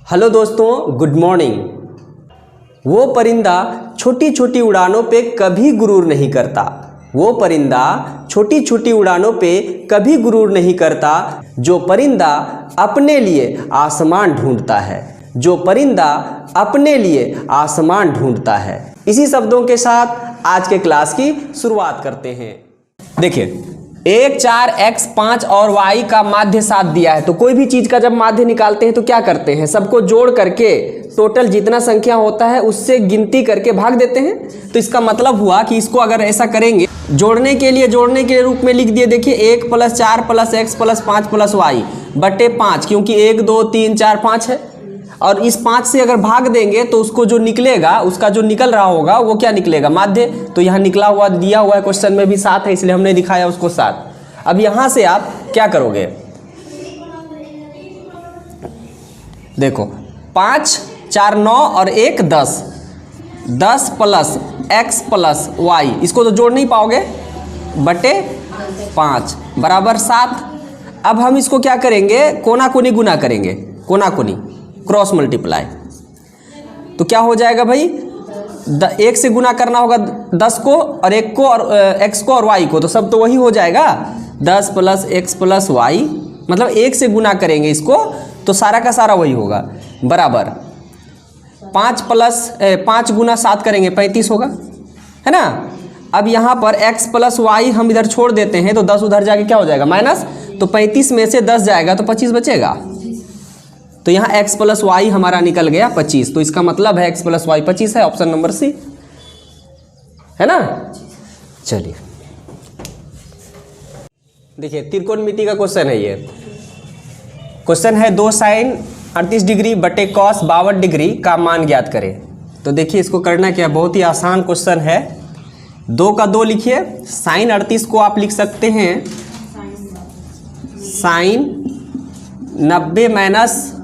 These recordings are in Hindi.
हेलो दोस्तों, गुड मॉर्निंग। वो परिंदा छोटी छोटी उड़ानों पे कभी गुरूर नहीं करता। वो परिंदा छोटी छोटी उड़ानों पे कभी गुरूर नहीं करता। जो परिंदा अपने लिए आसमान ढूंढता है। जो परिंदा अपने लिए आसमान ढूंढता है। इसी शब्दों के साथ आज के क्लास की शुरुआत करते हैं। देखिए, 1 4 x 5 और y का माध्य 7 दिया है। तो कोई भी चीज का जब माध्य निकालते हैं तो क्या करते हैं, सबको जोड़ करके टोटल जितना संख्या होता है उससे गिनती करके भाग देते हैं। तो इसका मतलब हुआ कि इसको अगर ऐसा करेंगे, जोड़ने के रूप में लिख दिए। देखिए 1 + 4 + x + 5 + y बटे 5, क्योंकि 1 2 3 4 5 है। और इस 5 से अगर भाग देंगे तो उसको जो निकलेगा, उसका जो निकल रहा होगा वो क्या निकलेगा, माध्य। तो यहाँ निकला हुआ दिया हुआ है, क्वेश्चन में भी 7 है, इसलिए हमने दिखाया उसको 7। अब यहाँ से आप क्या करोगे, देखो 5 4 9 और 1 10, 10 + x + y, इसको तो जोड़ नहीं पाओगे, बटे 5 बराबर 7। अब हम इसको क्या करेंगे, कोना कोनी गुना करेंगे, कोना कोनी क्रॉस मल्टीप्लाई। तो क्या हो जाएगा भाई, 1 से गुना करना होगा 10 को और 1 को और x को और y को, तो सब तो वही हो जाएगा। 10 + x + y, मतलब 1 से गुना करेंगे इसको तो सारा का सारा वही होगा, बराबर 5 × 7 करेंगे 35 होगा, है ना। अब यहाँ पर x + y हम इधर छोड़ देते हैं तो 10 उधर जाके क्या हो जाएगा, माइनस। तो 35 में से 10 जाएगा तो 25 बचेगा। तो यहाँ x + y हमारा निकल गया 25। तो इसका मतलब है x + y 25 है, ऑप्शन नंबर सी, है ना। चलिए देखिए, त्रिकोणमिति का क्वेश्चन है ये। क्वेश्चन है 2 sin 38 डिग्री बटे cos 52 डिग्री का मान ज्ञात करें। तो देखिए इसको करना क्या, बहुत ही आसान क्वेश्चन है। 2 का 2 लिखिए, sin 38 को आप लिख सकते हैं sin 90 -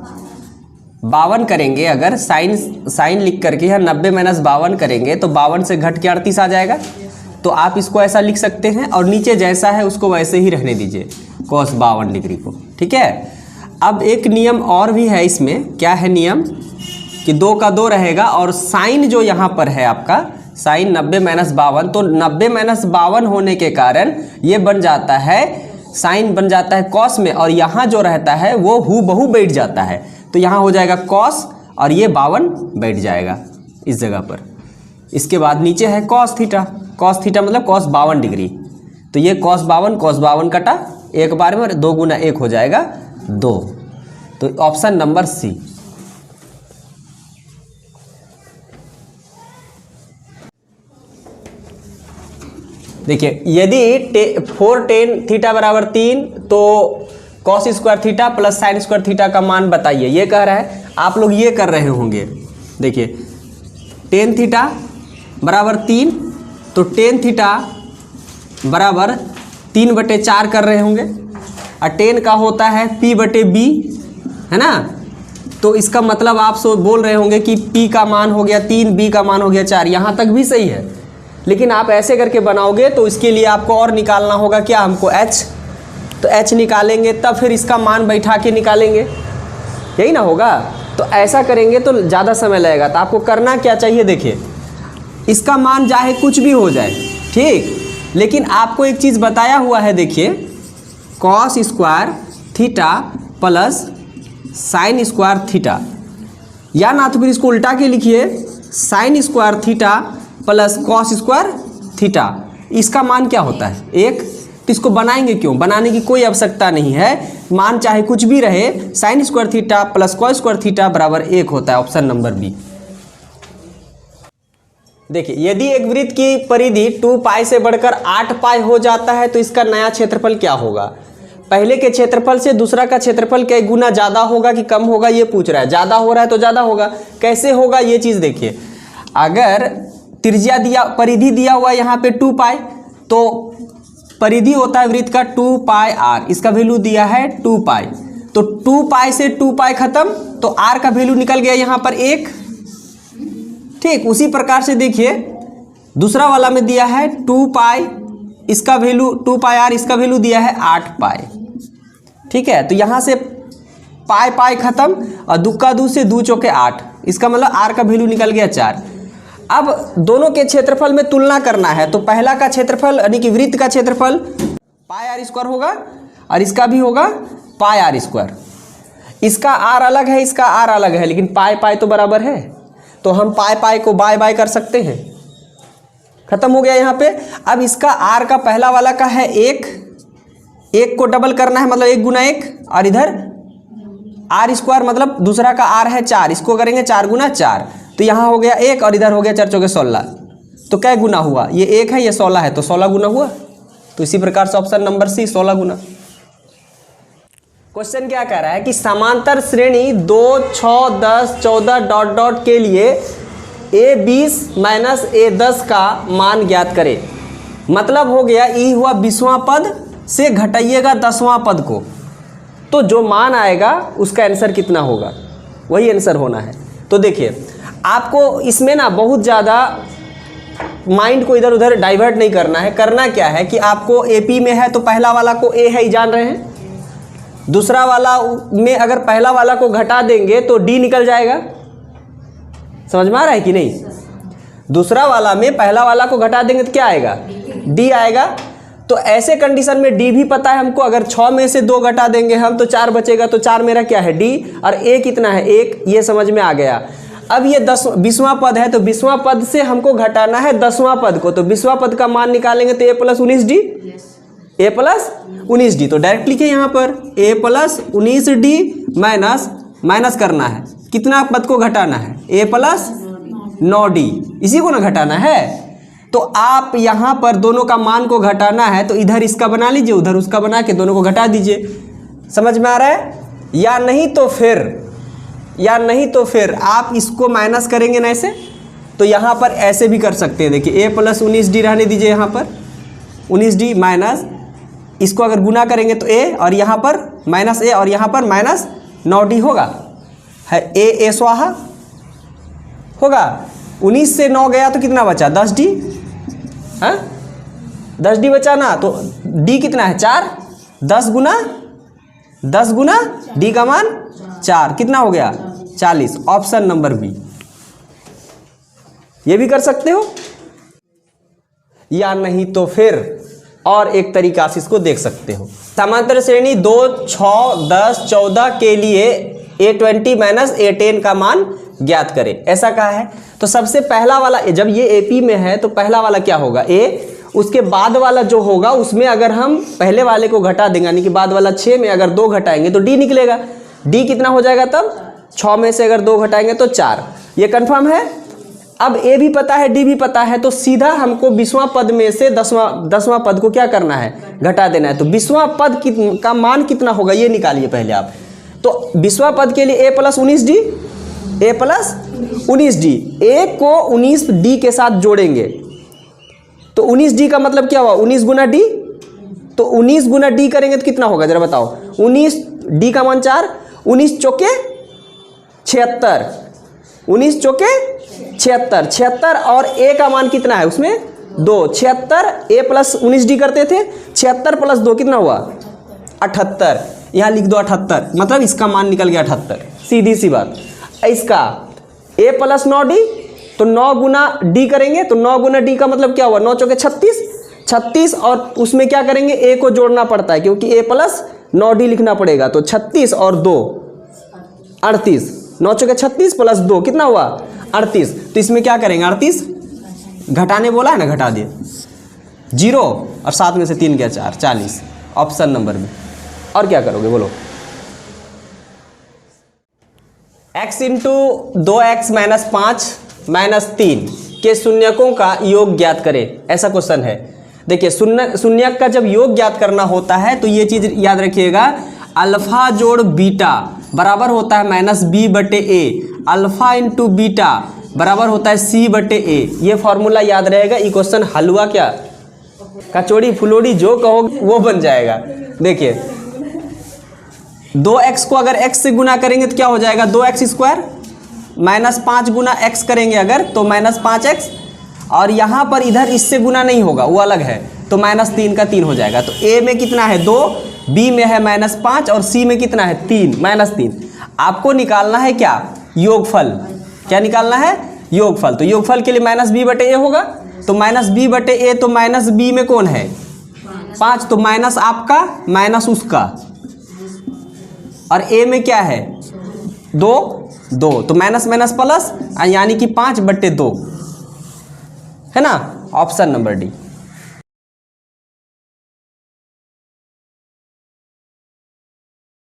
52 करेंगे। अगर साइन लिख करके यहाँ 90 - 52 करेंगे तो 52 से घट के 38 आ जाएगा। तो आप इसको ऐसा लिख सकते हैं और नीचे जैसा है उसको वैसे ही रहने दीजिए, cos 52 डिग्री को, ठीक है। अब एक नियम और भी है इसमें, क्या है नियम, कि 2 का 2 रहेगा और साइन जो यहाँ पर है आपका साइन 90 - 52, तो 90 - 52 होने के कारण ये बन जाता है, साइन बन जाता है कॉस में, और यहाँ जो रहता है वो हूबहू बैठ जाता है। तो यहाँ हो जाएगा कॉस और ये 52 बैठ जाएगा इस जगह पर। इसके बाद नीचे है cos थीटा, cos थीटा मतलब cos 52 डिग्री। तो ये cos 52 कटा एक बार में, 2 × 1 हो जाएगा 2। तो ऑप्शन नंबर सी। देखिए यदि 4 tan थीटा बराबर 3 तो cos square theta plus sine square theta का मान बताइए, ये कह रहा है। आप लोग ये कर रहे होंगे, देखिए tan थीटा बराबर 3, तो tan थीटा बराबर 3/4 कर रहे होंगे, और tan का होता है p/b, है ना। तो इसका मतलब आप बोल रहे होंगे कि p का मान हो गया 3, b का मान हो गया 4। यहाँ तक भी सही है, लेकिन आप ऐसे करके बनाओगे तो इसके लिए आपको और निकालना होगा क्या, हमको h। तो h निकालेंगे तब फिर इसका मान बैठा के निकालेंगे, यही ना होगा। तो ऐसा करेंगे तो ज़्यादा समय लगेगा। तो आपको करना क्या चाहिए, देखिए इसका मान चाहे कुछ भी हो जाए, ठीक, लेकिन आपको एक चीज़ बताया हुआ है, देखिए cos square theta plus sine square theta, या ना तो फिर इसको उल्टा के लिखिए sine square theta plus cos square theta. इसका मान क्या होता है, 1। तो इसको बनाएंगे क्यों, बनाने की कोई आवश्यकता नहीं है, मान चाहे कुछ भी रहे, sine square theta plus cos square theta बराबर 1 होता है, ऑप्शन नंबर बी। देखिए यदि एक वृत्त की परिधि 2π से बढ़कर 8π हो जाता है तो इसका नया क्षेत्रफल क्या होगा। पहले के क्षेत्रफल से दूसरा का क्षेत्रफल कई गुना ज़्यादा होगा कि कम होगा, ये पूछ रहा है। ज़्यादा हो रहा है तो ज़्यादा होगा, कैसे होगा ये चीज़ देखिए। अगर त्रिज्या दिया, परिधि दिया हुआ यहाँ पे 2π, तो परिधि होता है वृत्त का 2πr, इसका वैल्यू दिया है 2π। तो 2π से 2π खत्म, तो r का वैल्यू निकल गया यहाँ पर 1, ठीक। उसी प्रकार से देखिए दूसरा वाला में दिया है 2π, इसका वैल्यू 2πr, इसका वैल्यू दिया है 8π, ठीक है। तो यहाँ से पाई पाई खत्म और दुक्का दू से 2 चौके 8, इसका मतलब आर का वैल्यू निकल गया 4। अब दोनों के क्षेत्रफल में तुलना करना है, तो पहला का क्षेत्रफल यानी कि वृत्त का क्षेत्रफल पाई आर स्क्वायर होगा और इसका भी होगा पाई आर स्क्वायर। इसका आर अलग है, इसका आर अलग है, लेकिन पाई पाई तो बराबर है, तो हम पाई पाई को बाय बाय कर सकते हैं। खत्म हो गया यहाँ पे। अब इसका आर का पहला वाला का है 1, 1 को डबल करना है मतलब 1 गुना 1, और इधर आर स्क्वायर मतलब दूसरा का आर है 4, इसको करेंगे 4 गुना 4, तो यहाँ हो गया 1 और इधर हो गया 4 चौके 16, तो क्या गुना हुआ, ये 1 है ये 16 है, तो 16 गुना हुआ। तो इसी प्रकार से ऑप्शन नंबर सी 16 गुना। क्वेश्चन क्या कह रहा है कि समांतर श्रेणी 2, 6, 10, 14 डॉट डॉट के लिए a20 माइनस a10 का मान ज्ञात करे। मतलब हो गया ई हुआ 20वां पद से घटाइएगा 10वां पद को, तो जो मान आएगा उसका आंसर कितना होगा, वही आंसर होना है। तो देखिए आपको इसमें ना बहुत ज़्यादा माइंड को इधर उधर डाइवर्ट नहीं करना है। करना क्या है कि आपको एपी में है तो पहला वाला को ए है जान रहे हैं, दूसरा वाला में अगर पहला वाला को घटा देंगे तो डी निकल जाएगा। समझ में आ रहा है कि नहीं? दूसरा वाला में पहला वाला को घटा देंगे तो क्या आएगा, डी आएगा। तो ऐसे कंडीशन में डी भी पता है हमको, अगर 6 में से 2 घटा देंगे हम तो 4 बचेगा, तो 4 मेरा क्या है डी, और ए कितना है 1, ये समझ में आ गया। अब ये 20वां पद है तो 20वां पद से हमको घटाना है 10वां पद को, तो 20वां पद का मान निकालेंगे तो a plus 19d, a plus 19d, तो डायरेक्ट लिखे यहाँ पर a plus 19d minus minus करना है, कितना पद को घटाना है a प्लस 9d, इसी को ना घटाना है। तो आप यहाँ पर दोनों का मान को घटाना है तो इधर इसका बना लीजिए, उधर उसका बना के दोनों को घटा दीजिए। समझ में आ रहा है? या नहीं तो फिर आप इसको माइनस करेंगे ना ऐसे, तो यहाँ पर ऐसे भी कर सकते हैं। देखिए a प्लस 19d रहने दीजिए, यहाँ पर 19d माइनस इसको अगर गुना करेंगे तो a, और यहाँ पर माइनस a, और यहाँ पर माइनस 9d होगा, है a स्वाहा होगा। 19 से 9 गया तो कितना बचा 10d, हाँ 10d बचा ना, तो d कितना है 4, 10 गुना d का मान 4, कितना हो गया 40। Option number B. ये भी कर सकते हो, या नहीं तो फिर और एक तरीका से इसको देख सकते हो। समांतर श्रेणी 2, 6, 10, 14 के लिए a20 माइनस a10 का मान ज्ञात करें, ऐसा कहा है। तो सबसे पहला वाला, जब ये एपी में है तो पहला वाला क्या होगा a, उसके बाद वाला जो होगा उसमें अगर हम पहले वाले को घटा देंगे, यानी कि बाद वाला 6 में अगर 2 घटाएंगे तो d निकलेगा। d कितना हो जाएगा तब, 6 में से अगर 2 घटाएंगे तो 4, ये कंफर्म है। अब a भी पता है d भी पता है, तो सीधा हमको 20वां पद में से 10वां पद को क्या करना है, घटा देना है। तो 20वां पद का मान कितना होगा ये निकालिए पहले आप। तो 20वां पद के लिए a plus 19d, a plus 19d, a को 19d के साथ जोड़ेंगे तो 19d का मतलब क्या हुआ 19 गुना d, तो 19 गुना d करेंगे तो कितना होगा जरा बताओ। 19d का मान 4, 19 चौके 76, 19 चौके 76, 76 और a का मान कितना है उसमें 2, 76 a प्लस 19d करते थे, 76 प्लस 2 कितना हुआ 78, यहाँ लिख दो 78, मतलब इसका मान निकल गया 78, सीधी सी बात। इसका a प्लस 9d, तो 9 गुना d करेंगे तो 9 गुना d का मतलब क्या हुआ 9 चौके 36, 36 और उसमें क्या करेंगे a को जोड़ना पड़ता है क्योंकि a प्लस 9d लिखना पड़ेगा, तो 36 और 2 38, 9 चौके 36 प्लस 2 कितना हुआ 38। तो इसमें क्या करेंगे 38 घटाने बोला है ना, घटा दिए 0 और 7 में से 3 गया 4, 40 ऑप्शन नंबर में। और क्या करोगे बोलो। x into 2x minus 5 minus 3 के शून्यकों का योग ज्ञात करें, ऐसा क्वेश्चन है। देखिए शून्यक का जब योग ज्ञात करना होता है तो ये चीज याद रखिएगा, अल्फा जोड़ बीटा बराबर होता है माइनस बी बटे ए, अल्फा इंटू बीटा बराबर होता है सी बटे ए। ये फॉर्मूला याद रहेगा। ये क्वेश्चन हलवा क्या कचौड़ी फुलोड़ी जो कहोगे वो बन जाएगा। देखिए 2x को अगर x से गुना करेंगे तो क्या हो जाएगा 2x स्क्वायर, माइनस 5 गुना x करेंगे अगर तो माइनस 5x, और यहाँ पर इधर इससे गुना नहीं होगा वो अलग है, तो माइनस 3 का 3 हो जाएगा। तो a में कितना है 2, बी में है -5 और सी में कितना है 3, -3। आपको निकालना है क्या, योगफल। क्या निकालना है, योगफल। तो योगफल के लिए -b/a होगा, तो -b/a, तो -b में कौन है 5, तो माइनस आपका माइनस उसका, और a में क्या है 2, तो माइनस माइनस प्लस, यानी कि 5/2 है ना, ऑप्शन नंबर डी।